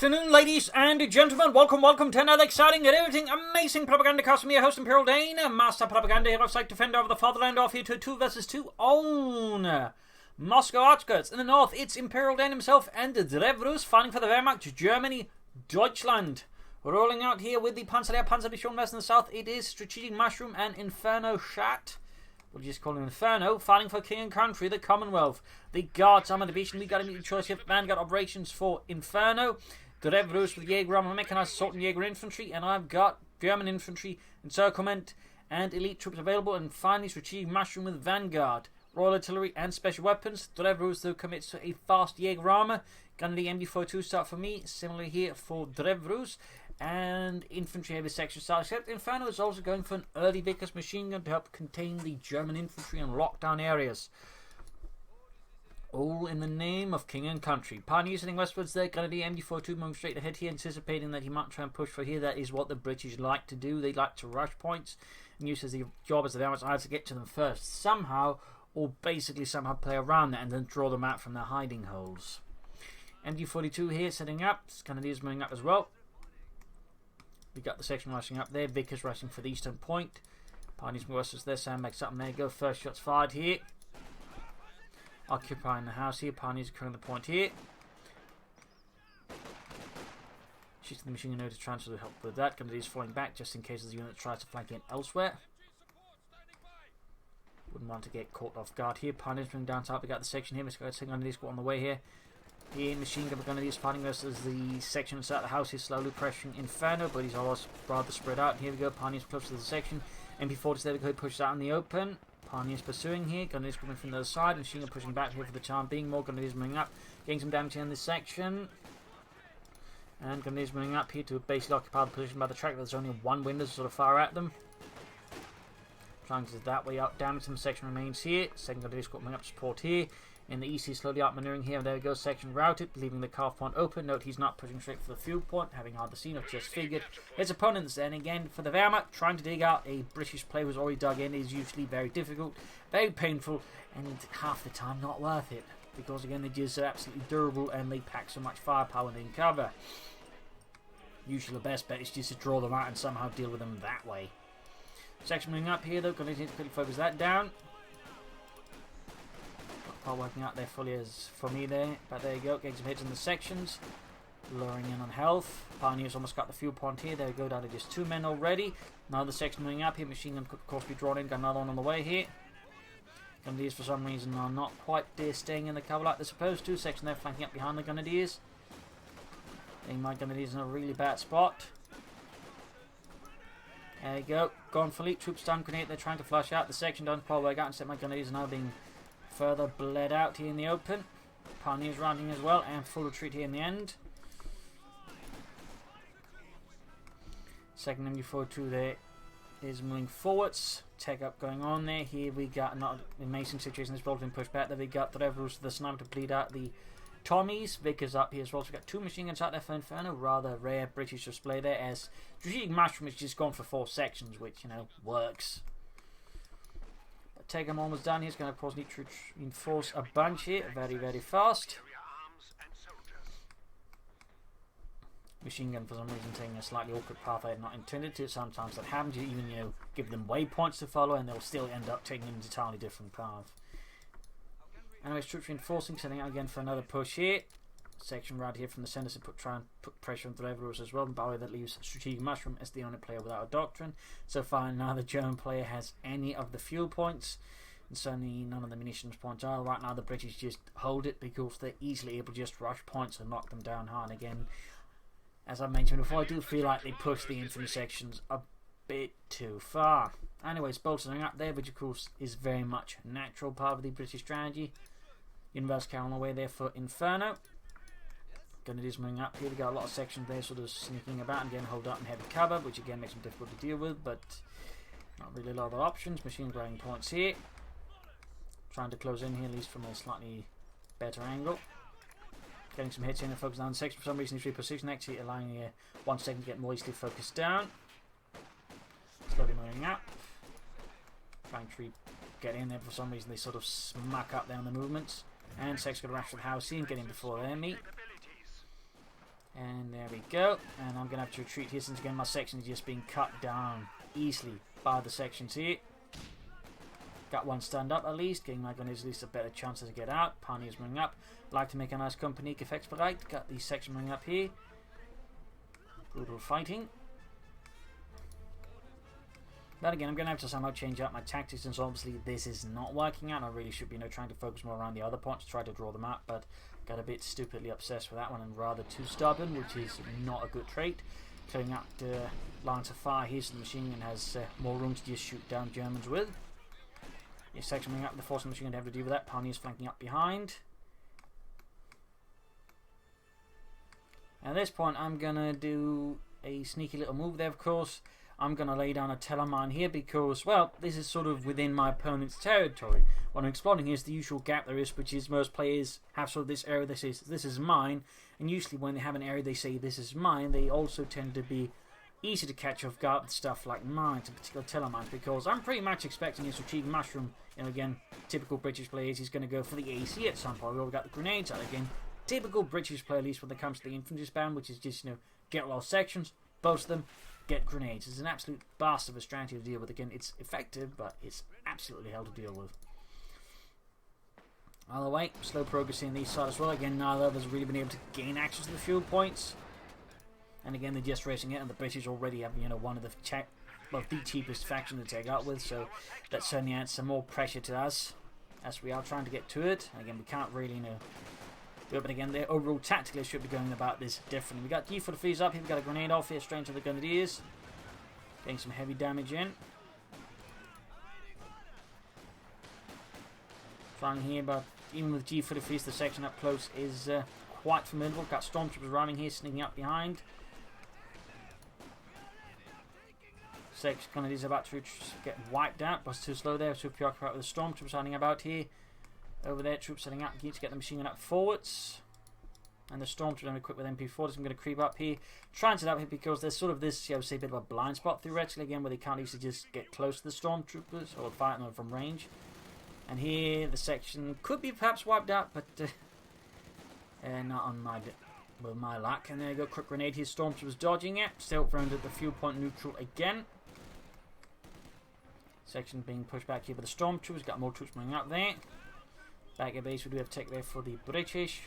afternoon, ladies and gentlemen. Welcome to another exciting and everything amazing Propagandacast from your host, ImperialDane, Master Propaganda Hero, Psych Defender of the Fatherland, off here to a 2 vs 2 own Moscow outskirts. In the north, it's ImperialDane himself and Drevrus fighting for the Wehrmacht, Germany, Deutschland. Rolling out here with the Panzer Division West in the south, it is Strategic Mushroom and Inferno Shat. We'll just call him Inferno, fighting for King and Country, the Commonwealth. The Guards Armored Division, we got a choice here. Vanguard Operations for Inferno. Drevrus with Jaeger Armor, Mechanized Assault and Jaeger Infantry. And I've got German Infantry, Encirclement, and Elite Troops available. And finally, Strategic Mushroom with Vanguard, Royal Artillery, and Special Weapons. Drevrus, though, commits to a fast Jaeger Armor. Gunner the MD42 start for me. Similarly here for Drevrus. And infantry heavy section start, except Inferno is also going for an early Vickers machine gun to help contain the German infantry in lockdown areas. All in the name of King and Country. Pioneers heading westwards there, going to be MD42 moving straight ahead here, anticipating that he might try and push for here. That is what the British like to do. They like to rush points and use as the job as the Wehrmacht either to get to them first somehow, or basically somehow play around that and then draw them out from their hiding holes. MD42 here setting up, Canadians moving up as well. We got the section rushing up there. Vickers rushing for the eastern point. Pioneers versus there. Sandbags up and there you go. First shots fired here. Occupying the house here. Pioneers occurring the point here. Shooting the machine gun to transfer to help with that. Grenadiers falling back just in case the unit tries to flank in elsewhere. Wouldn't want to get caught off guard here. Pioneers moving down south. We got the section here. Let's go ahead and on the way here. The machine gun Grenadiers fighting versus the section inside the house is slowly pressuring Inferno, but he's always rather spread out. Here we go, Pioneers close to the section. MP40 there we go, pushes out in the open. Pioneers pursuing here, Grenadiers coming from the other side. Machine gun pushing back here for the time being. More Grenadiers moving up, getting some damage in this section. And Grenadiers moving up here to basically occupy the position by the track. There's only one window to sort of fire at them. Trying to do that way out, damage some section remains here. Second Grenadiers coming up to support here. In the east, he's slowly outmaneuvering here. There we go, section routed, leaving the calf point open. Note he's not pushing straight for the fuel point, having hard the scene of just figured. His opponents then again for the Wehrmacht, trying to dig out a British player who's already dug in is usually very difficult, very painful, and half the time not worth it. Because again, they're just absolutely durable and they pack so much firepower in cover. Usually the best bet is just to draw them out and somehow deal with them that way. Section moving up here though, going to need to quickly focus that down. Not working out there fully as for me there, but there you go, getting some hits in the sections, lowering in on health. Pioneers almost got the fuel point here. There we go, down to just 2 men already. Now the section moving up here, machine gun could of course be drawn in, got another one on the way here. Grenadiers for some reason are not quite there staying in the cover like they're supposed to. Section there flanking up behind the Grenadiers. Getting my Grenadiers in a really bad spot. There you go, gone for elite troops down grenade, they're trying to flush out the section, don't quite work out, instead my Grenadiers are now being further bled out here in the open. Pioneers rounding as well, and full retreat here in the end. Second MD42 there is moving forwards. Tech up going on there. Here we got not an amazing situation. This ball's been pushed back. There we got the Drevrus, the sniper to bleed out the Tommies. Vickers up here as well. So we've got 2 machine guns out there for Inferno. Rather rare British display there, as Strategic Mushroom has just gone for 4 sections, which, you know, works. Take him almost down. He's going to of course need to reinforce a bunch here very fast. Machine gun for some reason taking a slightly awkward path they had not intended to. Sometimes that happens. You even give them waypoints to follow and they'll still end up taking an entirely different path. Anyways, troops reinforcing, setting out again for another push here. Section right here from the centre to try and put pressure on Drevrus as well. And by the way, that leaves Strategic Mushroom as the only player without a doctrine. So far, neither German player has any of the fuel points, and certainly none of the munitions points are. Right now, the British just hold it because they're easily able to just rush points and knock them down hard. Again, as I mentioned before, I do feel like they push the infantry sections a bit too far. Anyways, bolstering up there, which of course is very much a natural part of the British strategy. Universal Carol on the way there for Inferno. Grenadiers moving up here. We got a lot of sections there sort of sneaking about and getting hold up in heavy cover, which again makes them difficult to deal with, but not really a lot of options. Machine blowing points here. Trying to close in here, at least from a slightly better angle. Getting some hits in and focus down the section. For some reason, he's repositioning, actually allowing 1 second to get more easily focused down. Slowly moving up. Trying to get in there. For some reason, they sort of smack up there on the movements. And section's going to rush for the house here and get in before they meet. And there we go. And I'm going to have to retreat here since again my section is just being cut down easily by the sections here. Got one stand up at least, giving my gunners at least a better chance to get out. Pioneers moving up. Like to make a nice company effects bereit. Got the section moving up here. Brutal fighting. But again, I'm going to have to somehow change up my tactics since obviously this is not working out. I really should be trying to focus more around the other points to try to draw them out, but got a bit stupidly obsessed with that one and rather too stubborn, which is not a good trait. Clearing out lines of fire here so the machine gun has more room to just shoot down Germans with. Your section moving up, the force of the machine gun to have to deal with that. Pioneers flanking up behind. At this point, I'm going to do a sneaky little move there, of course. I'm going to lay down a telemine here because, well, this is sort of within my opponent's territory. What I'm exploring here is the usual gap there is, which is most players have sort of this area, this is mine, and usually when they have an area they say this is mine, they also tend to be easy to catch off guard with stuff like mines, in particular telemines, because I'm pretty much expecting his strategic mushroom, again, typical British players, he's going to go for the AC at some point. We've all got the grenades out again. Typical British player, at least when it comes to the infantry span, which is just, get all sections, boast them, get grenades. It's an absolute bastard of a strategy to deal with. Again, it's effective, but it's absolutely hell to deal with. Either way, slow progress in these side as well. Again, neither of us have really been able to gain access to the fuel points. And again, they're just racing it, and the British already have, one of the cheapest faction to take out with, so that certainly adds some more pressure to us as we are trying to get to it. And again, we can't really, do it, but again, the overall tactically should be going about this differently. We got D43s up here, we got a grenade off here, straight into the Grenadiers. Getting some heavy damage in. Trying here, but even with G43s, the section up close is quite formidable. Got Stormtroopers running here, sneaking up behind. Six Grenadiers about to get wiped out. Was too slow there, too preoccupied with the Stormtroopers running about here. Over there, troops setting up to get the machine gun up forwards. And the Stormtroopers are equipped with MP40s. I'm going to creep up here. Try and set up here because there's sort of this, say, a bit of a blind spot theoretically, again, where they can't easily just get close to the Stormtroopers or fight them from range. And here, the section could be perhaps wiped out, but not on my luck. And there you go, quick grenade here. Stormtroopers dodging it. Still thrown at the fuel point neutral again. Section being pushed back here by the Stormtroopers. Got more troops moving up there. Back at base, we do have tech there for the British,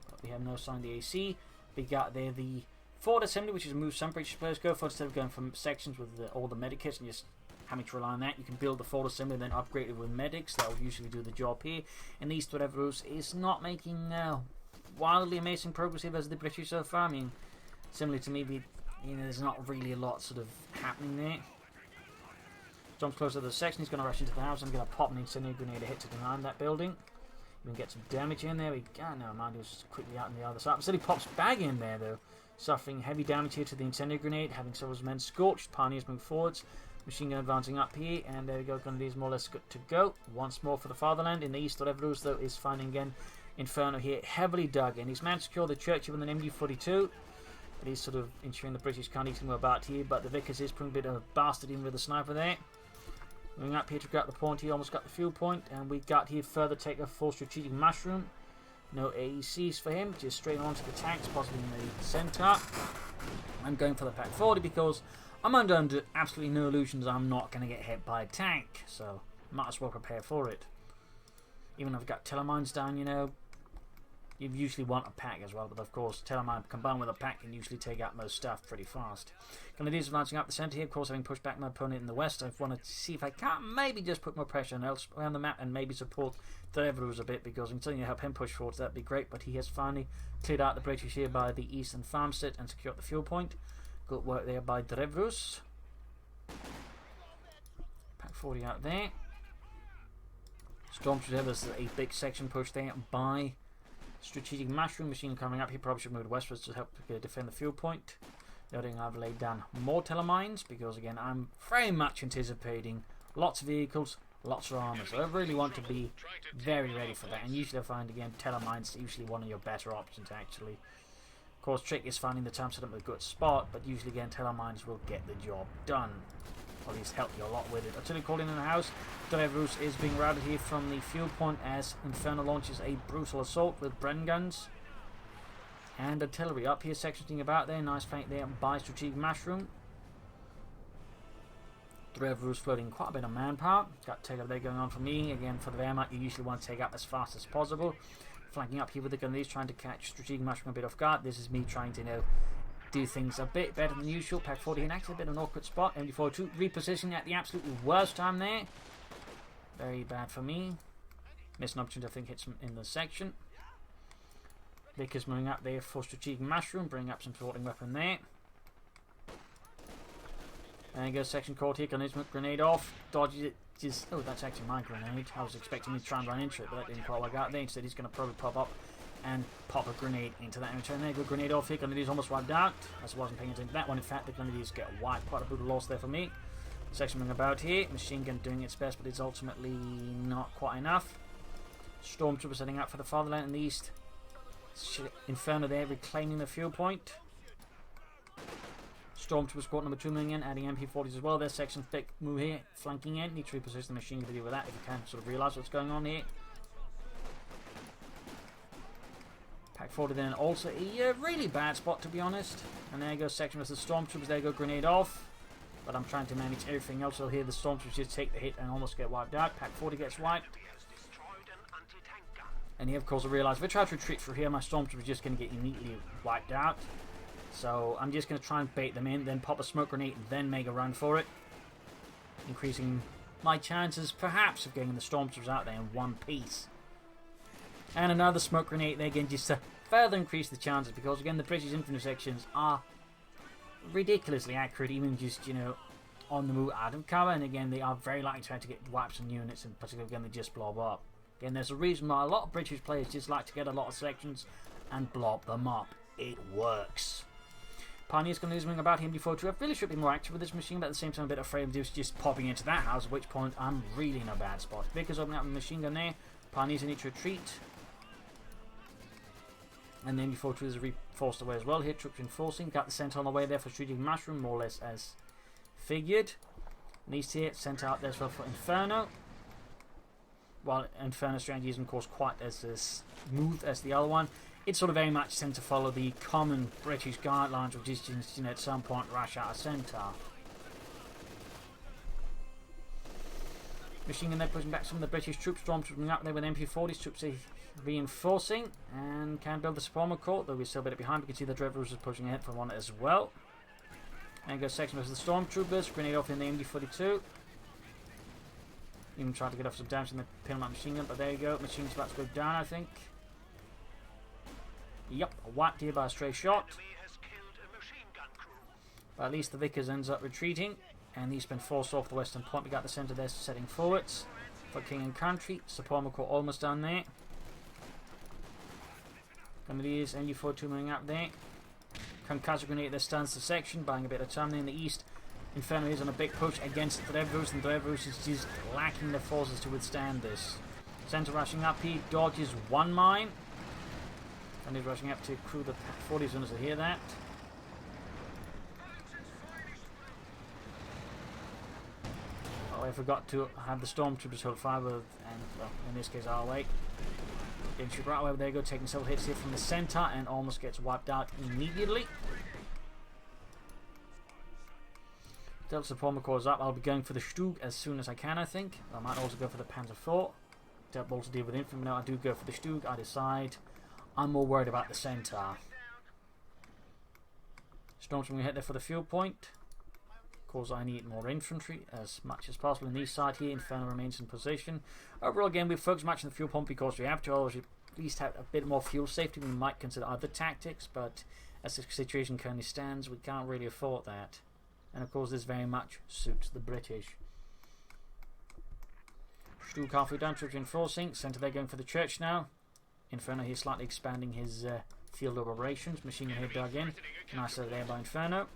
but we have no sign of the AC. We got there the forward assembly, which is a move some British players go for instead of going from sections with all the medikits and just having to rely on that. You can build the forward assembly and then upgrade it with medics. That will usually do the job here. And these Drevrus is not making wildly amazing progress here as the British so far. I mean, similar to me, there's not really a lot sort of happening there. Jumps closer to the section. He's going to rush into the house. I'm going to pop an incendiary grenade to hit to deny that building. We can get some damage in there. We got no mind. He was quickly out on the other side. Still, he pops back in there though, suffering heavy damage here to the incendiary grenade. Having several of his men scorched. Pioneers move forwards. Machine gun advancing up here, and there we go. Grenadiers more or less good to go. Once more for the fatherland. In the east, Drevrus though is finding again Inferno here, heavily dug in. He's managed to secure the church with an MG42. But he's sort of ensuring the British can't easily move about here. But the Vickers is proving a bit of a bastard even with the sniper there. Moving up here to grab the point, he almost got the fuel point, and we got here further take a full strategic mushroom. No AECs for him, just straight onto the tanks, possibly in the centre. I'm going for the Pack 40 because I'm under absolutely no illusions I'm not going to get hit by a tank, so might as well prepare for it. Even if I've got telemines down, you usually want a pack as well, but of course telemine combined with a pack can usually take out most stuff pretty fast. Grenadiers advancing up the centre here, of course having pushed back my opponent in the west. I want to see if I can't maybe just put more pressure on elsewhere on the map and maybe support Drevrus a bit, because I'm telling you, help him push forwards, that'd be great. But he has finally cleared out the British here by the eastern farmstead and secured the fuel point. Good work there by Drevrus. Pack 40 out there. Stormtroopers, there's a big section push there by strategic mushroom machine coming up. He probably should move westwards to help defend the fuel point. Noting I've laid down more telemines because again I'm very much anticipating lots of vehicles, lots of armor, so I really want to be very ready for that. And usually I find again telemines usually one of your better options actually. Of course, trick is finding the time set up a good spot, but usually again telemines will get the job done, or at least help you a lot with it. Artillery calling in the house. Drevrus is being routed here from the fuel point as Inferno launches a brutal assault with Bren guns. And artillery up here, sectioning about there. Nice flank there by Strategic Mushroom. Drevrus floating quite a bit of manpower. Got take up there going on for me. Again, for the Wehrmacht, you usually want to take up as fast as possible. Flanking up here with the Gunneries, trying to catch Strategic Mushroom a bit off guard. This is me trying to, do things a bit better than usual. Pack 40 in actually a bit of an awkward spot. MD42 repositioning at the absolutely worst time there. Very bad for me. Missed an opportunity, I think, hits in the section. Vickers moving up there for Strategic Mushroom, bring up some floating weapon there. There you go, section caught here, grenade off, dodges it, just, oh that's actually my grenade, I was expecting me to try and run into it, but that didn't quite work out there. Instead he's going to probably pop up and pop a grenade into that in return. There you go, grenade off here, Grenadiers almost wiped out, as I wasn't paying attention to that one. In fact, the Grenadiers get wiped, quite a brutal loss there for me. Section moving about here, machine gun doing its best, but it's ultimately not quite enough. Stormtroopers setting up for the fatherland in the east. Inferno there, reclaiming the fuel point. Stormtrooper squad number 2 moving in, adding MP40s as well. There's section thick move here, flanking in. Need to reposition the machine gun to deal with that if you can sort of realise what's going on here. Pack 40 then also a really bad spot to be honest. And there goes section with the Stormtroopers, there go grenade off. But I'm trying to manage everything else, so here the Stormtroopers just take the hit and almost get wiped out. Pack 40 gets wiped. And here of course I realise if I try to retreat through here, my Stormtroopers are just going to get immediately wiped out. So I'm just going to try and bait them in, then pop a smoke grenade, then make a run for it. Increasing my chances, perhaps, of getting the Stormtroopers out there in one piece. And another smoke grenade there again, just to further increase the chances, because again the British infantry sections are ridiculously accurate, even just, on the move out of cover. And again, they are very likely to try to get wipes on units, and particularly again, they just blob up. Again, there's a reason why a lot of British players just like to get a lot of sections and blob them up. It works. Pioneer's going to lose something about him before too. I really should be more active with this machine, but at the same time a bit afraid of just popping into that house, at which point I'm really in a bad spot. Vickers opening up a machine gun there. Pioneers need to retreat. And then before two is reinforced away as well here. Troops reinforcing. Got the center on the way there for Strategic Mushroom, more or less as figured. Needs here, sent out there as well for Inferno. While Inferno strategy isn't of course quite as smooth as the other one, it sort of very much tend to follow the common British guidelines, which is just, at some point rush out of centre. Machine gun there pushing back some of the British troops. Stormtroopers up there with MP40s. Troops are reinforcing and can build the Suprema Court, though we're still a bit behind. We can see the Drevrus is pushing ahead for one as well. And goes section versus the Stormtroopers. Grenade off in the MD42. Even trying to get off some damage in the Pillman machine gun, but there you go. Machine's about to go down, I think. Yep, whacked here by a stray shot. But at least the Vickers ends up retreating, and he's been forced off the western point. We got the centre there setting forwards for King and Country. Suprema Court almost done there. Grenadiers, MU42 moving up there. Concussor Grenade there stuns the section, buying a bit of time there in the east. Inferno is on a big push against Drevrus, and Drevrus is just lacking the forces to withstand this. Centre rushing up, he dodges one mine. And he's rushing up to crew the 40 as soon as they hear that. Oh, I forgot to have the Stormtroopers hold fire with, and well, in this case, I'll wait. Shoot right away, there you go, taking several hits here from the centre and almost gets wiped out immediately. Delta Suprema Corps is up. I'll be going for the Stug as soon as I can, I think. I might also go for the Panzer IV. To also deal with infantry. Now I do go for the Stug. I decide I'm more worried about the centre. Stormtroopers going to head there for the fuel point. Of course, I need more infantry as much as possible. In the east side here, Inferno remains in position. Overall, again, we focus much on the fuel pump because we have to always at least have a bit more fuel safety. We might consider other tactics, but as the situation currently stands, we can't really afford that. And of course, this very much suits the British. Stug halfway down, troops reinforcing. Centre there going for the church now. Inferno here slightly expanding his field of operations. Machine gun here dug in. Nice there by Inferno.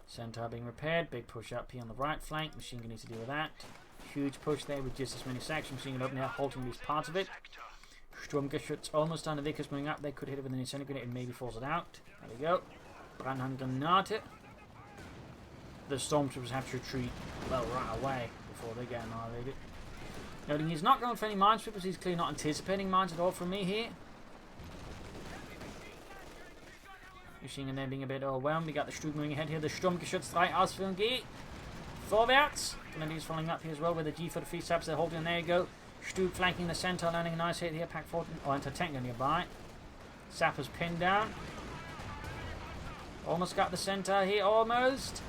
Centre being repaired. Big push up here on the right flank. Machine gun needs to deal with that. Huge push there with just as many sections. Machine gun up here, halting at least part of it. Sturmgeschütz almost done. The Vickers moving up. They could hit it with an incendiary grenade and maybe force it out. There we go. Brandhandgranate. The Stormtroopers have to retreat, well, right away before they get annihilated. Noting he's not going for any minesweepers, he's clearly not anticipating mines at all from me here. Machine gun then being a bit overwhelmed. We got the Stug moving ahead here. The Sturmgeschütz 3 ausführen geht. Vorwärts. Grenadiers following up here as well with the G43 saps. They're holding. There you go. Stug flanking the center, landing a nice hit here. Pack 14 or anti-tank nearby. Sappers pinned down. Almost got the center here. Almost.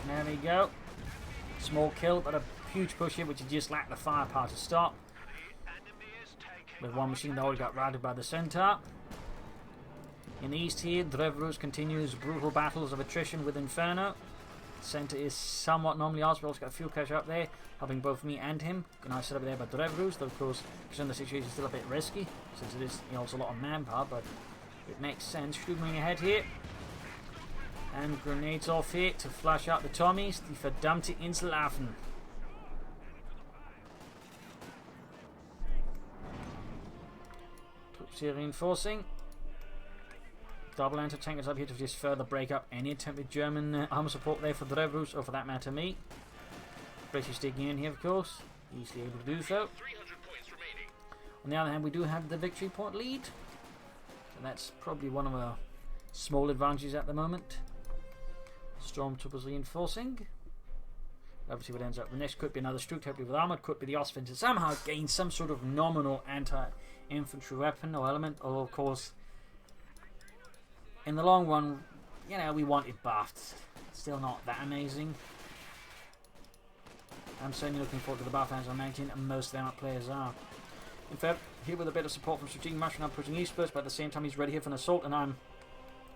There we go. Small kill, but a huge push here, which he just lacked the firepower to stop. With one machine that already got routed by the center. In the east here, Drevrus continues brutal battles of attrition with Inferno. The center is somewhat normally ours, but also got a fuel cache up there, helping both me and him. Nice setup there by Drevrus, though of course, because the situation is still a bit risky, since it is also a lot of manpower, but it makes sense. Moving ahead here. And grenades off here to flush out the Tommies. Die verdammte Inselaffen. Troops here reinforcing. Double anti-tankers up here to just further break up any attempted German armor support there for Drevrus, or for that matter me. British digging in here, of course. Easily able to do so. On the other hand, we do have the victory point lead. And that's probably one of our small advantages at the moment. Stormtroopers reinforcing. Obviously what ends up. The next could be another Stug, hopefully with armor. Could be the Ostwind to somehow gain some sort of nominal anti-infantry weapon or element. Or of course, in the long run, you know, we want it buffed. Still not that amazing. I'm certainly looking forward to the buff as on 19, and most of them players are. In fact, here with a bit of support from Strategic Mushroom, I'm pushing eastwards, but at the same time he's ready here for an assault, and I'm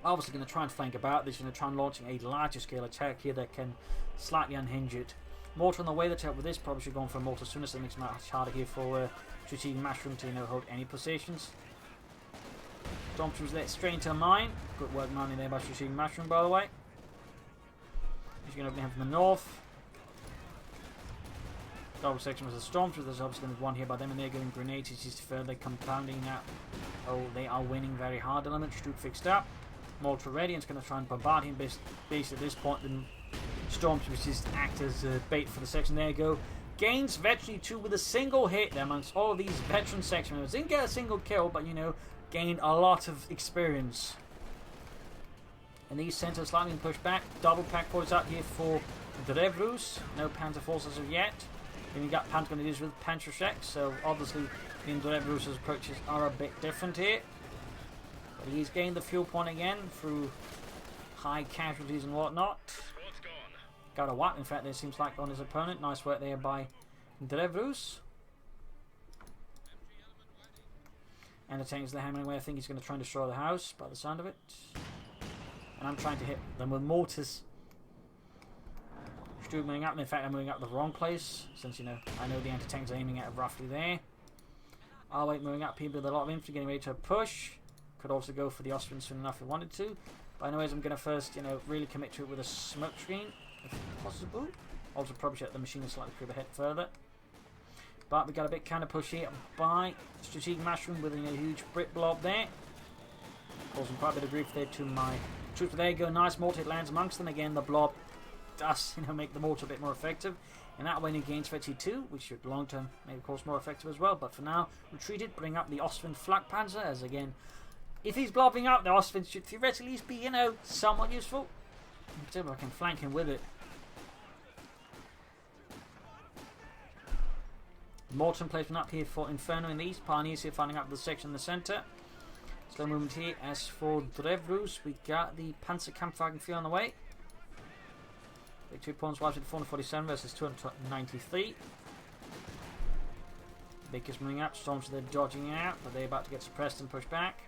obviously going to try and flank about this, try and launching a larger scale attack here that can slightly unhinge it. Mortar on the way to help with this, probably should go on for a mortar sooner, so it makes it much harder here for Strategic Mushroom to hold any positions. Stormtroopers there straight into a mine. Good work mining there by Strategic Mushroom, by the way. He's going to open him from the north. Double section was the Stormtroopers. There's obviously going to be one here by them, and they're getting grenades. It's just further compounding that. Oh, they are winning very hard element. Stug fixed up. Mortar ready, and it's going to try and bombard him based at this point. Then Stormtroopers just act as bait for the section. There you go. Gains veteran 2 with a single hit there amongst all of these veteran section members. Didn't get a single kill, but gained a lot of experience. And these centers slightly being pushed back. Double pack forwards out here for Drevrus. No Panzer forces as of yet. Then we got Panzer Grenadiers with Panzerschrecks, so obviously Drevrus' approaches are a bit different here. But he's gained the fuel point again through high casualties and whatnot. Got a wipe, in fact, there seems like on his opponent. Nice work there by Drevrus. And the tanks the hammering away. I think he's going to try and destroy the house by the sound of it. And I'm trying to hit them with mortars. Stug moving up. In fact, I'm moving up the wrong place, since I know the anti-tanks are aiming at roughly there. I'll wait moving up here with a lot of infantry getting ready to push. Could also go for the Austrians soon enough if we wanted to. But anyways, I'm going to first, really commit to it with a smoke screen, if possible. Also probably set the machine gun slightly creep ahead further. But we got a bit kind of push here by Strategic Mushroom with a huge Brit blob there. Causing quite a bit of grief there to my troops. But there you go, nice mortar, it lands amongst them. Again, the blob does make the mortar a bit more effective. And that way he gains 32, which should long term make of course more effective as well. But for now, retreated, bring up the Ostwind Flak Panzer, as again, if he's blobbing up, the Ostwind should theoretically at least be, somewhat useful. If I can flank him with it. Morton placement up here for Inferno in the east. Pioneers here finding up the section in the centre. Slow movement here. As for Drevrus, we got the Panzerkampfwagen 4 on the way. Victory points wise with 447 versus 293. Baker's moving up. Storms they're dodging out, but they're about to get suppressed and pushed back.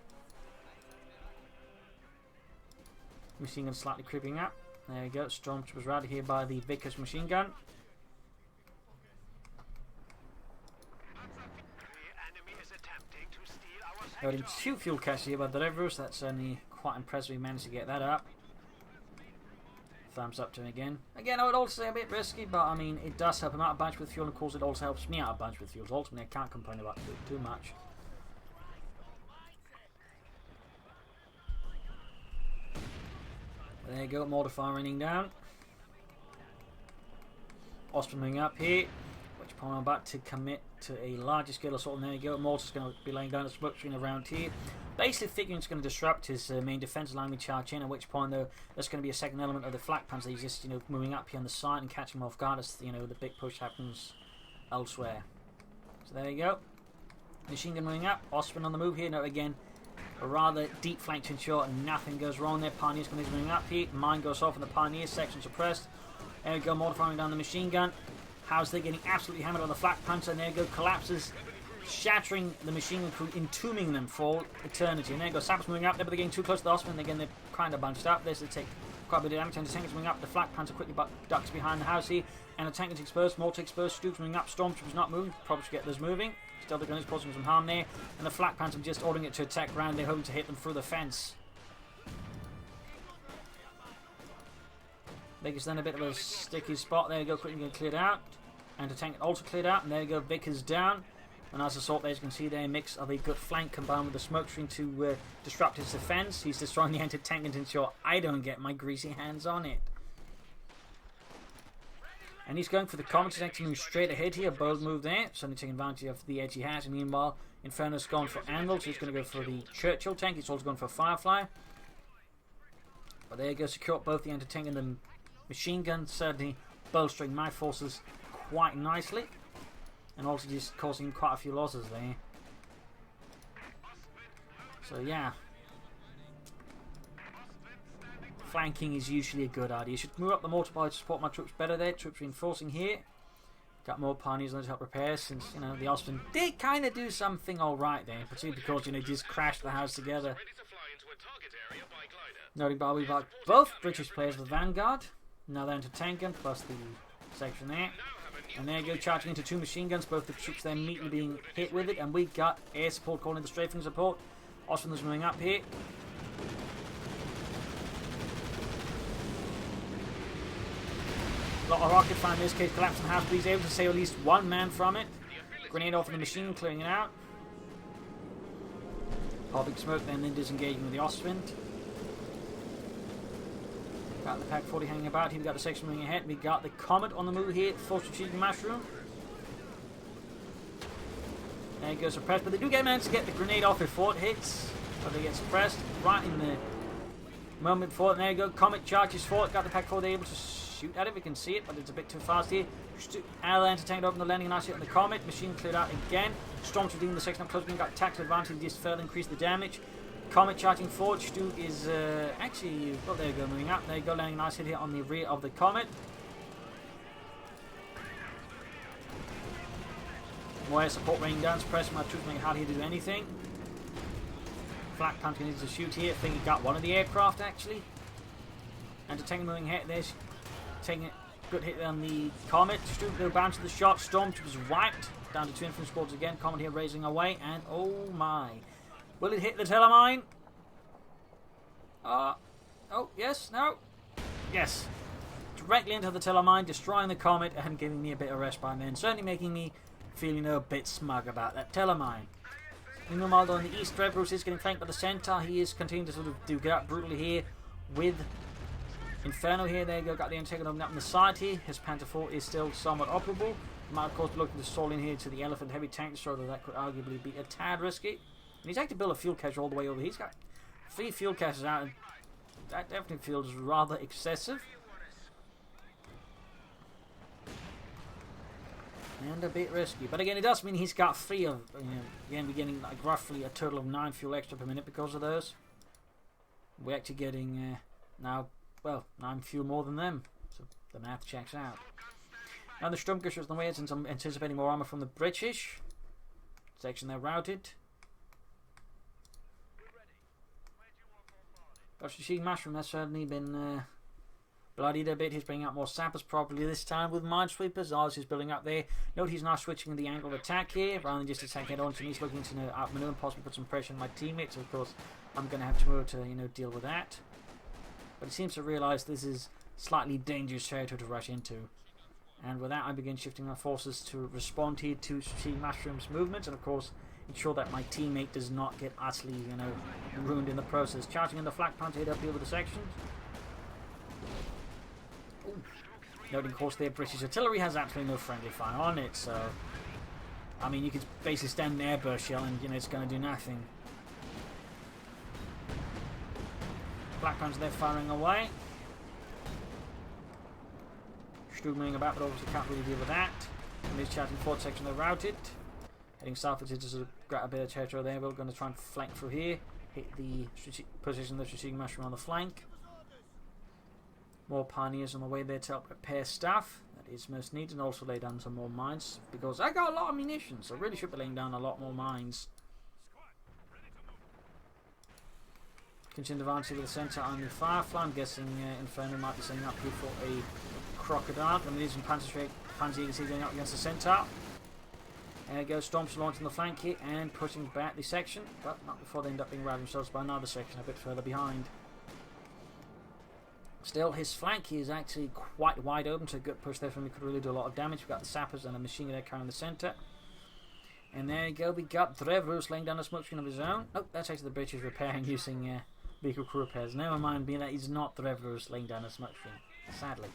Machine gun slightly creeping up. There you go. Stormtroopers routed here by the Vickers machine gun. Loading 2 fuel caches here by Drevrus. That's only quite impressive. We managed to get that up. Thumbs up to him again. Again, I would also say a bit risky, but I mean, it does help him out a bunch with fuel, and of course, it also helps me out a bunch with fuel. So ultimately, I can't complain about it too much. But there you go, mortar fire raining down. Ostrom moving up here. Which point I'm about to commit to a larger scale assault. And there you go. Mortar's going to be laying down a smoke screen around here. Basically figuring it's going to disrupt his main defense line with charge in. At which point, though, there's going to be a second element of the flak panzer. He's just, moving up here on the side and catching him off guard as, the big push happens elsewhere. So there you go. Machine gun moving up. Ostrom on the move here. Now again, a rather deep flank to ensure nothing goes wrong there. Pioneer's going to be moving up here. Mine goes off in the Pioneer section suppressed. There we go. Mortar firing down the machine gun. How's they getting absolutely hammered on the flak panzer? And there you go. Collapses, shattering the machine gun crew, entombing them for eternity. And there you go. Sappers moving up there, but they're getting too close to the Ostrom. Again, they're kind of bunched up. There's they take quite a bit of damage. And the tank is moving up. The flak panzer quickly ducks behind the house here. And the tank is exposed. Mortar exposed. Stoops moving up. Stormtroopers not moving. Probably should get those moving. Still the gun is causing some harm there. And the flak panzer just ordering it to attack ground. They're hoping to hit them through the fence. Vickers then a bit of a sticky spot. There you go. Quickly get cleared out. And the tank also cleared out. And there you go. Vickers down. And as a sort there, as you can see there, a mix of a good flank combined with the smoke screen to disrupt his defense. He's destroying the anti-tank and to ensure I don't get my greasy hands on it. And he's going for the Comet tank to move straight ahead here. Bold move there. Suddenly taking advantage of the edge he has. And meanwhile, Inferno's gone for Anvil. So he's going to go for the Churchill tank. He's also gone for Firefly. But there you go. Secure both the anti-tank and the machine gun. Certainly bolstering my forces quite nicely. And also just causing quite a few losses there. So yeah. Flanking is usually a good idea. You should move up the mortar bar to support my troops better there. Troops reinforcing here. Got more pioneers on to help repair since, the Ostrom did kind of do something alright there. Particularly because, just crashed the house together. Noting by we've got both British players with Vanguard. Now they're into tank gun plus the section there. And there you go, charging into two machine guns. Both the troops there immediately being hit with it. And we got air support calling the strafing support. Ostrom is moving up here. A lot of rocket fire in this case, collapsing the house, but he's able to save at least one man from it. Grenade off of the machine, clearing it out. Popping smoke, then disengaging with the Ostrom. Got the Pack 40 hanging about here. We got the section moving ahead. We got the Comet on the move here. Full strategic mushroom. There it goes, suppressed, but they do manage to get the grenade off before it hits. But they get suppressed right in the moment before it. And there you go, Comet charges for it. Got the Pack 40 able to shoot at it. We can see it, but it's a bit too fast here. Airline to tank open the landing, nice hit on the Comet. Machine cleared out again. Storms redeeming the section up close. We got tactical advantage, just further increase the damage. Comet charging forward. Stu is actually, well, there you go, moving up. There you go, landing a nice hit here on the rear of the Comet. More air support raining down, suppressing my troops, making it hard here to do anything. Flak Panther needs to shoot here. I think he got one of the aircraft actually. And to take a moving hit, there's taking a good hit on the Comet. Stu will bounce to the shot. Stormtroopers wiped. Down to two infantry squads again. Comet here raising away, and oh my. Will it hit the telemine? Oh, yes, no. Yes. Directly into the telemine, destroying the Comet and giving me a bit of respite then. Certainly making me feel, a bit smug about that telemine. Meanwhile, on the east, Drevrus is getting flanked by the Centaur. He is continuing to sort of get up brutally here with Inferno here. There you go, got the Antagon up on the side here. His Panther 4 is still somewhat operable. Might, of course, be looking to stall in here to the Elephant Heavy Tank Destroyer, though that could arguably be a tad risky. And he's actually built a fuel cache all the way over. He's got 3 fuel caches out, and that definitely feels rather excessive. And a bit risky. But again, it does mean he's got 3 of, again, we're getting like roughly a total of 9 fuel extra per minute because of those. We're actually getting now, well, 9 fuel more than them. So the math checks out. Now the Sturmgeschütz on the way, since I'm anticipating more armor from the British. Section there routed. But you see, Mushroom has certainly been bloodied a bit. He's bringing out more sappers probably this time with Minesweepers. Oz is building up there. Note he's now switching the angle of attack here rather than just attack head on. So he's looking to outmaneuver and possibly put some pressure on my teammates. So of course, I'm going to have to move to deal with that. But he seems to realise this is slightly dangerous territory to rush into. And with that, I begin shifting my forces to respond here to see Mushroom's movements, and of course ensure that my teammate does not get utterly, ruined in the process. Charging in the Flak Panther, head up here with the sections. Ooh. Noting, of course, their British artillery has absolutely no friendly fire on it, so... I mean, you could basically stand an airburst shell and, you know, it's going to do nothing. Black Panzer, they're firing away. Struggling about, but obviously can't really deal with that. And this chatting forward section, they're routed. Heading southwards to sort of grab a bit of territory there. We're going to try and flank through here. Hit the position of the strategic mushroom on the flank. More pioneers on the way there to help repair stuff that is most needed, and also lay down some more mines because I got a lot of munitions. So I really should be laying down a lot more mines. Continue advancing with the centre on the Firefly. I'm guessing Inferno might be setting up here for a crocodile. And there is some Panzer you can see going up against the centre. There goes Storms launching the flank here and pushing back the section, but not before they end up being routed themselves by another section a bit further behind. Still, his flank is actually quite wide open, so a good push there from him could really do a lot of damage. We've got the sappers and a machine gun carrying the centre. And there you go, we got Drevrus laying down a smoke screen of his own. Oh, that's actually the British repairing using vehicle crew repairs. Never mind, being that he's not Drevrus laying down a smoke screen, sadly.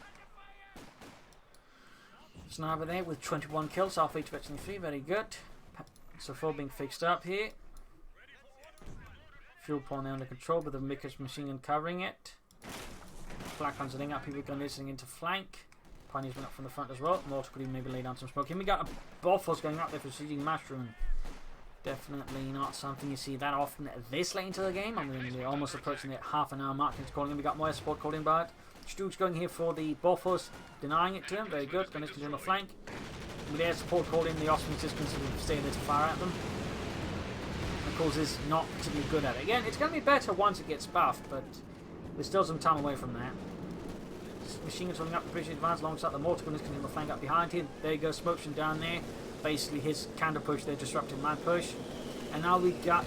Sniper there with 21 kills, halfway to 3, very good. So 4 being fixed up here. Fuel point there under control with the Mickers machine gun covering it. Black Panzer laying up, people going listening into flank. Pioneers went up from the front as well. Mortar could even maybe lay down some smoke. And we got a Buffalo's going up there for sieging mushroom. Definitely not something you see that often this late into the game. I mean, we're almost approaching the half an hour mark into calling in. We got more support calling by it. Stu's going here for the Buffalo's, denying it to him. Very good. Going to continue on the flank. With air support called in, the Austrians just continue to stay there to fire at them. Of course, is not particularly good at it. Again, it's going to be better once it gets buffed, but we're still some time away from that. Machine guns running up the British advance alongside the mortar gunners continuing the flank up behind him. There you go, Smokeshin down there. Basically his counter push there, disrupting my push. And now we got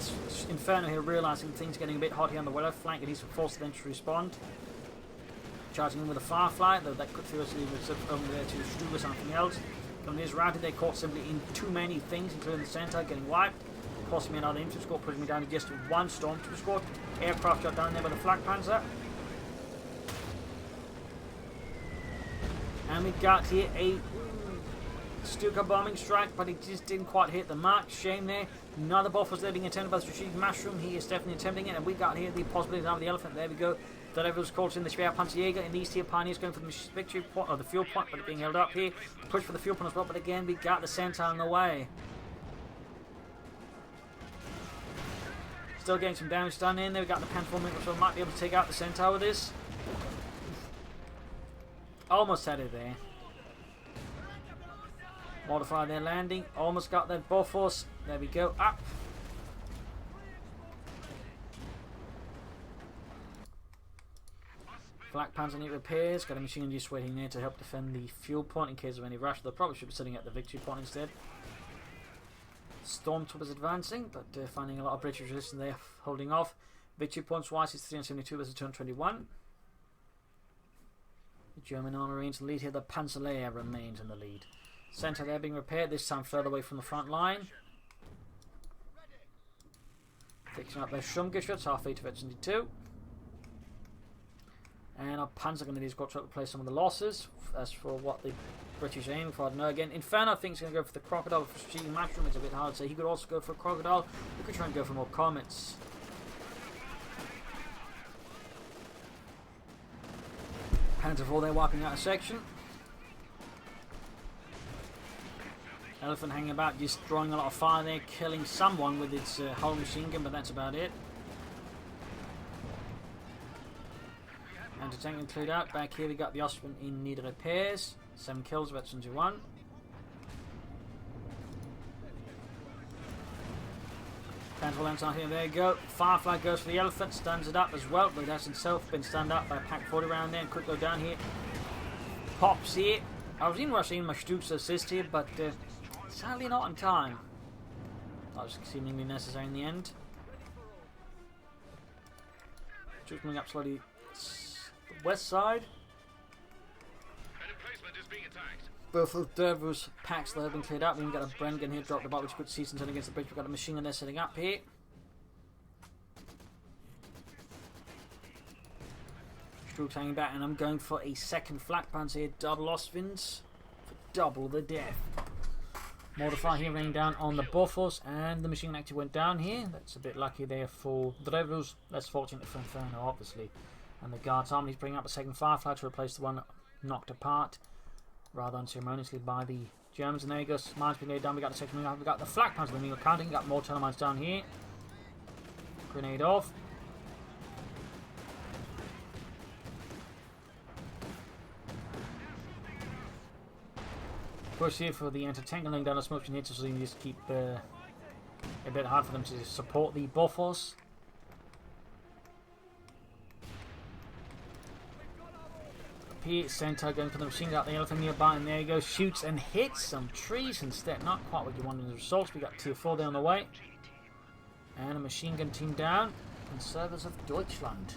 Inferno here realising things getting a bit hot here on the left flank, and he's forced them to respond. Charging in with a Firefly, though that could theoretically be over there to Struve or something else. From this routed, they caught simply in too many things, including the centre, getting wiped. Costing me another infantry squad, pushing me down to just one Stormtrooper squad. Aircraft shot down there by the Flak Panzer. And we got here a Stuka bombing strike, but it just didn't quite hit the mark. Shame there. Another buff was there being attempted by the strategic mushroom. He is definitely attempting it, and we got here the possibility of the elephant. There we go. The level was caught in the Spear Panzerjäger, and these tier pioneers going for the victory point, or the fuel point, but it being held up here. Push for the fuel point as well, but again we got the centre on the way. Still getting some damage done in there. We got the Panther movement, so might be able to take out the centre with this. Almost had it there. Modify their landing. Almost got their Bofors. There we go. Up. Black Panzer need repairs. Got a machine gun just waiting there to help defend the fuel point in case of any rush. They probably should be sitting at the victory point instead. Stormtroopers advancing, but finding a lot of British resistance there, holding off. Victory points wise, it's 372 versus 221. The German army remains in the lead here. The Panzerlehr remains in the lead. Centre there being repaired, this time further away from the front line. Fixing up their Schumgeschütz, halfway to 72. And our Panzer Grenadiers got to replace some of the losses. As for what the British aim for, I don't know. Again, Inferno I think is going to go for the Crocodile. For strategic mushroom, it's a bit hard to say. He could also go for a Crocodile. We could try and go for more Comets. Panzer IV, they're wiping out a section. Elephant hanging about, just drawing a lot of fire there, killing someone with its whole machine gun, but that's about it. Anti-tank include out. Back here we got the Austrian in need of repairs. 7 kills, about 21. Panther lands on here, there you go. Firefly goes for the elephant, stands it up as well, but that's himself been stand up by Pack 40 around there and could go down here. Pops here. I was in rushing my Stuks assist here, but sadly not in time. That was seemingly necessary in the end. Just coming up slowly the west side. Both of Drevrus packs that have been cleared out. We've got a Brengan here dropped about, which you could see since against the bridge. We've got a machine gun there setting up here. Stroke hanging back, and I'm going for a second flak panzer here, double Ostwinds for double the death. Mortar fire here raining down on the buffers, and the machine gun actually went down here. That's a bit lucky there for Drevrus, less fortunate for Inferno, obviously. And the guards army is bringing up a second firefly to replace the one knocked apart rather unceremoniously by the Germans. And there you go, mines being laid down. We got the second mine, we got the flak panzer, we got counting, got more tunnel mines down here. Grenade off. Push here for the anti-tank laying down a smoke here, so you just keep a bit hard for them to support the buffers. Up here, Centaur going for the machine gun, the elephant nearby, and there you go, shoots and hits some trees instead. Not quite what you wanted in the results. We got tier 4 there on the way. And a machine gun team down in service of Deutschland.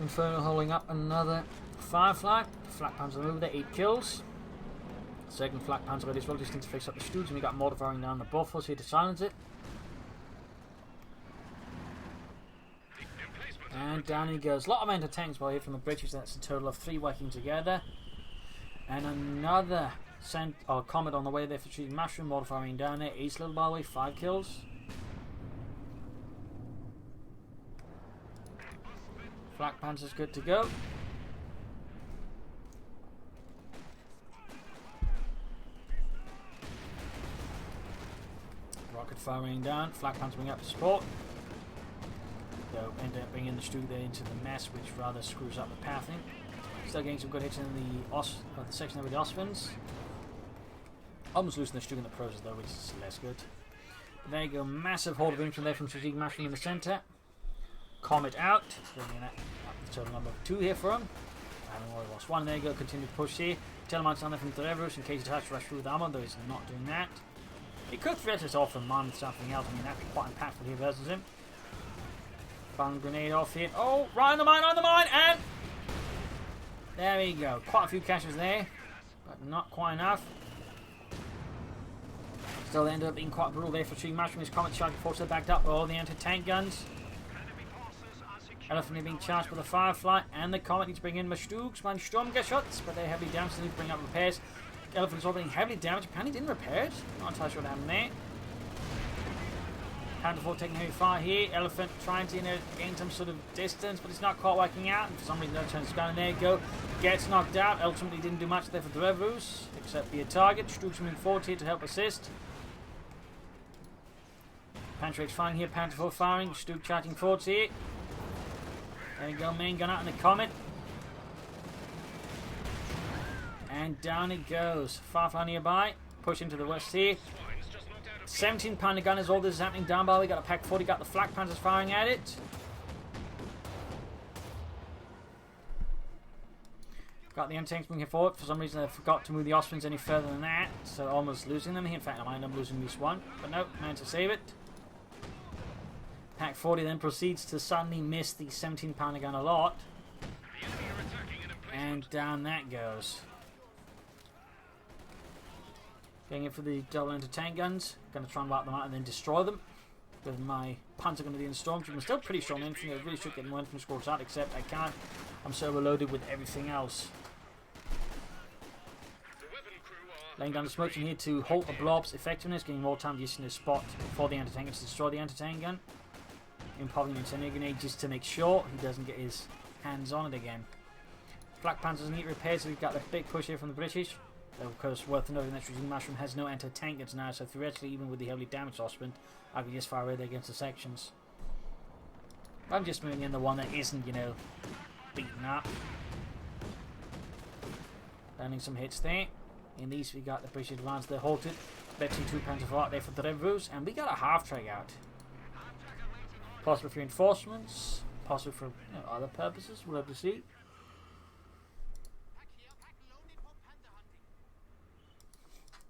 Inferno holding up another firefly. Flak panzer over there, 8 kills. Second flak panzer ready as well, just need to fix up the Stugs, and we got mortar firing down the buffers here to silence it. And down he goes. A lot of anti-tanks by here from the British. That's a total of 3 working together. And another comet on the way there for shooting mushroom, mortar firing down there. East little by the way, 5 kills. Flak panzer's good to go. Rocket firing down. Flak panzer bring up to support. They'll end up bringing the Stug there into the mess, which rather screws up the pathing. Still getting some good hits in the section there with the Ostwinds. Almost losing the Stug in the process though, which is less good. But there you go, massive horde of infantry there from strategic machinery in the centre. Comet out, bringing up the total number of 2 here for him. And we lost 1. There you go, continue to push here. Telemines down there from Drevrus in case he tries to rush through with armor, though he's not doing that. He could threat us off and mine with something else. I mean, that'd be quite impactful here versus him. Bang grenade off here. Oh, right on the mine, and there we go. Quite a few caches there, but not quite enough. Still ended up being quite brutal there for Tree Mushroom. His Comet charge before they're backed up by all the anti-tank guns. Elephant being charged with a Firefly, and the Comet needs to bring in Stugs, my Sturmgeschütz, but they're heavily damaged, so they need to bring up repairs. Elephant's all being heavily damaged. Apparently didn't repair it. Not entirely sure what happened there. Panther 4 taking heavy fire here. Elephant trying to gain some sort of distance, but it's not quite working out. And for some reason, no turns down. There you go. Gets knocked out. Ultimately didn't do much there for Drevrus, except be a target. Stugs moving forward here to help assist. Panther 8 firing here. Panther 4 firing. Stug charging forwards here. There you go, main gun out in the Comet. And down it goes. Firefly nearby. Push into the west here. 17 pounder gun is all this is happening down by. We got a Pack 40, got the flak panzers firing at it. Got the anti-tanks moving forward. For some reason, I forgot to move the Ostwinds any further than that. So almost losing them. In fact, I might end up losing at least one. But no, managed to save it. Pack 40 then proceeds to suddenly miss the 17 pounder gun a lot. And down that goes. Going in for the double anti-tank guns. Going to try and wipe them out and then destroy them. With my Panther going to be in Stormtrooper. I'm still pretty strong infantry. I really should get more infantry scores out, except I can't. I'm so overloaded with everything else. Laying down the smoke in here to halt the blob's effectiveness. Getting more time using this spot for the anti-tank to destroy the anti-tank gun. Popping into an grenade just to make sure he doesn't get his hands on it again. Flak Panzers need repairs, so we've got a big push here from the British. Though, of course, worth noting that Strategic Mushroom has no anti-tank guns now, so theoretically, even with the heavily damaged Ostwind, I could just fire away there against the sections. I'm just moving in the one that isn't, beaten up. Landing some hits there. In these, we got the British advance, they're halted. Betting 2 Panzer out there for the Drevrus, and we got a half-track out. Possibly for reinforcements, possibly for other purposes, we'll have to see.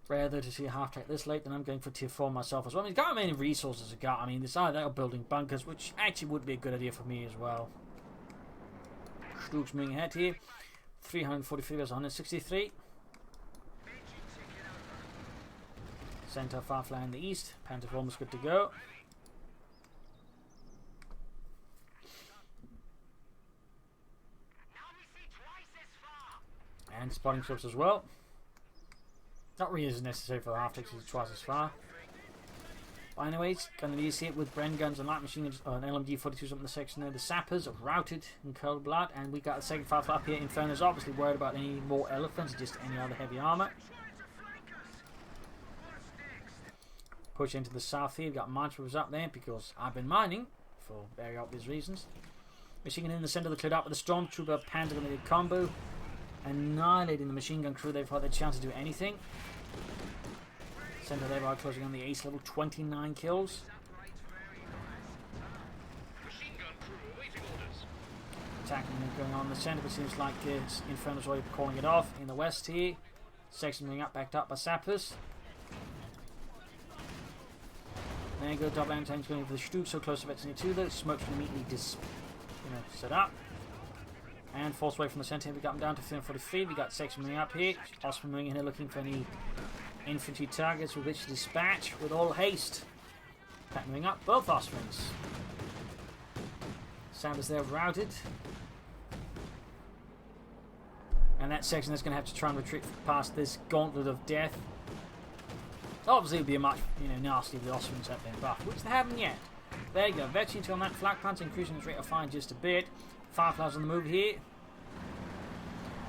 Rather to see a half track this late, then I'm going for tier 4 myself as well. I mean, he's got many resources I got. I mean, it's either that or building bunkers, which actually would be a good idea for me as well. Stugs moving ahead here. 343 versus 163. Center Firefly in the east. Panther almost good to go. And spotting ships as well. Not really as necessary for the half takes, it's twice as far. But anyways, going to see it with Bren guns and light machine guns, an LMG 42s up in the section there. The sappers are routed in cold blood, and we got the second Firefly up here. Inferno's obviously worried about any more elephants, just any other heavy armor. Push into the south here, we've got mine sweepers up there because I've been mining for very obvious reasons. Machine gun in the center of the cleared up with the Stormtrooper Panther going to get combo. Annihilating the machine gun crew, they've had their chance to do anything. Center there by closing on the ace level, 29 kills. Attacking going on in the center, but seems like Inferno's already calling it off. In the west here, section moving up, backed up by sappers. There you go, double antennas going for the Stuke, so close to Betsy 2 though. Smoke's immediately set up. And force away from the center, we got them down to 40 feet. We got section moving up here. Osman moving in here looking for any infantry targets with which to dispatch with all haste. Pack moving up, both Osmans. Sappers there routed. And that section is going to have to try and retreat past this gauntlet of death. Obviously it would be a much nasty if the Osmans have been buffed, which they haven't yet. There you go, veteran on that flak pants, increasing his rate of fire just a bit. Firefly's on the move here.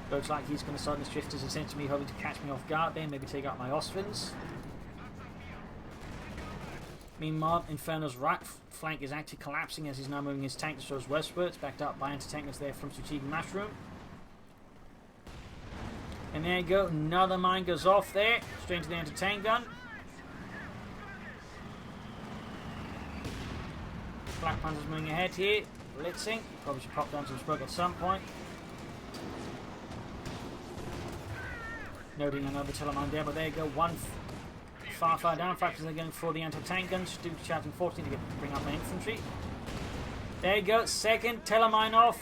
Looks like he's going to start his drifters essentially hoping to catch me off guard there, maybe take out my Osvins. Meanwhile, Inferno's right flank is actually collapsing as he's now moving his tank destroyers westwards, backed up by anti-tankers there from Strategic Mushroom. And there you go, another mine goes off there, straight into the anti-tank gun. Black Panther's moving ahead here, blitzing. Probably should pop down some smoke at some point. Noting another telemine there, but there you go, one far down. Factors are going for the anti-tank guns. Duke charging 14 to bring up my infantry. There you go, second telemine off.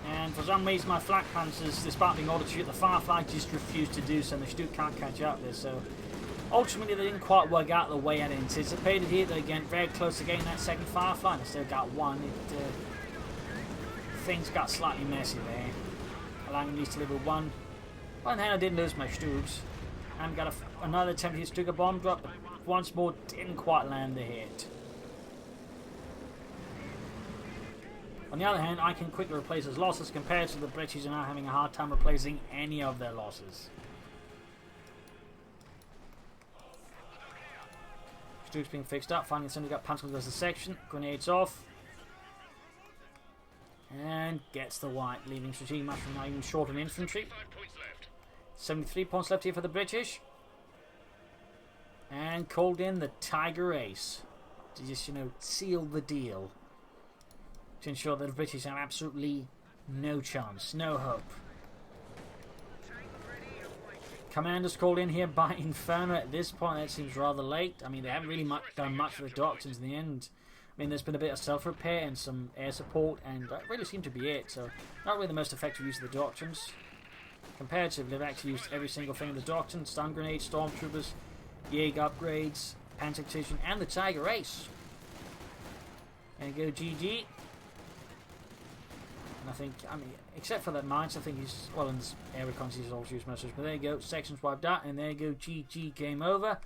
And for some reason my flak panthers, despite being ordered to shoot the Firefly, just refused to do so, and the Stuke can't catch up there, so ultimately they didn't quite work out the way I'd anticipated here. They're getting very close to getting that second Firefly, and they still got one. Things got slightly messy there, allowing me to deliver one. But then I did lose my Stukes, and got another attempt to hit Stuke, a bomb drop, but once more didn't quite land the hit. On the other hand, I can quickly replace his losses compared to the British who are now having a hard time replacing any of their losses. Stuke's being fixed up, finally somebody got punched goes the section, grenades off. And gets the white, leaving Strategic Mushroom now even short on infantry. 73 points left here for the British. And called in the Tiger Ace to just, seal the deal. To ensure that the British have absolutely no chance, no hope. Commanders called in here by Inferno. At this point, that seems rather late. I mean, they haven't really done much for the doctrines in the end. I mean, there's been a bit of self-repair and some air support, and that really seemed to be it. So, not really the most effective use of the doctrines. Comparatively, they've actually used every single thing in the doctrine: stun grenades, stormtroopers, Jaeger upgrades, Panzer and the Tiger Ace. There you go, GG. And I think, except for that mines, I think he's, well, in air reconnaissance he's also used most, but there you go, sections wiped out, and there you go, GG, game over.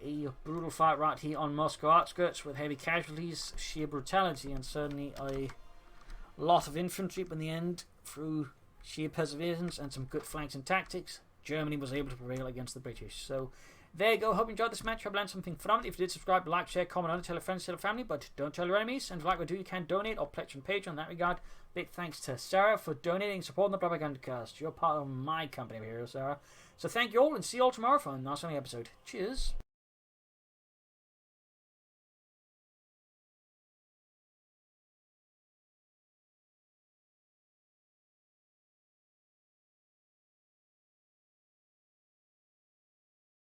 A brutal fight right here on Moscow outskirts with heavy casualties, sheer brutality, and certainly a lot of infantry, but in the end, through sheer perseverance and some good flanks and tactics, Germany was able to prevail against the British. So there you go. Hope you enjoyed this match. Hope you learned something from it. If you did, subscribe, like, share, comment on it, tell your friends, tell your family, but don't tell your enemies. And if you like what we do, you can donate or pledge on Patreon. In that regard, big thanks to Sarah for donating and supporting the Propagandacast. You're part of my company here, Sarah. So thank you all, and see you all tomorrow for a nice episode. Cheers.